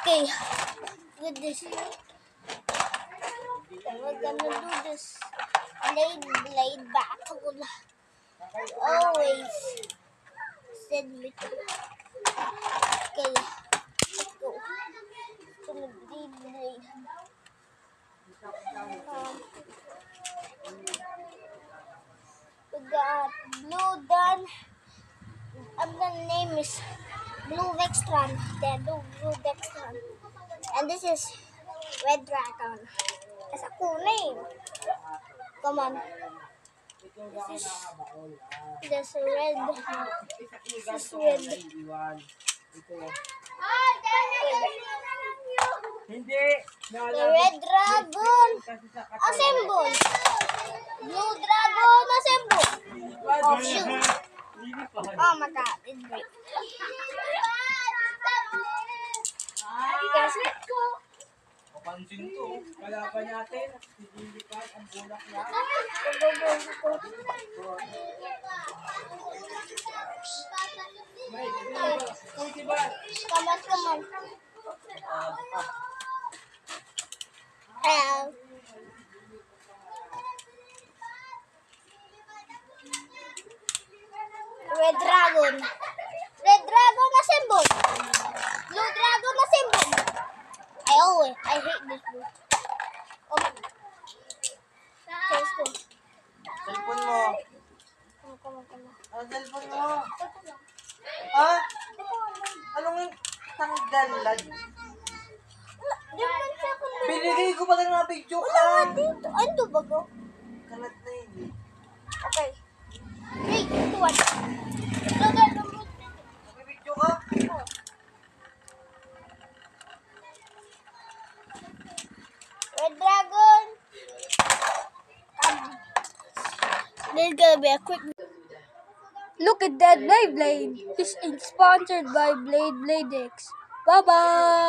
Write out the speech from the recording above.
Okay, with this. We're gonna do this blade battle. Always said me to. Okay, let's go. To the blade. We got blue done. The name is Blue Vextron. Blue Vextron. And this is Red Dragon. It's a cool name. Come on. This is red. This is red. The Red Dragon assemble. Blue Dragon assemble. Oh shoot. Oh my god, it's great. Guys, let's go. Papansin to, kalaban natin, nililipat ang bulak niya. Come on. Red Dragon assemble. Blue Dragon assemble. I hate this blue. Oh my. Okay, let's go. Cellphone mo. Come on. Ang cellphone mo. Ha? Anong tanggalan? Binigay ko pa lang mga picture ka. Dito. Ano ba ko? Kalat na yun. Okay. 3, 2, 1. Picture ka? Red Dragon. There's gonna be a quick. Look at that Blade. It's sponsored by Blade X. Bye bye.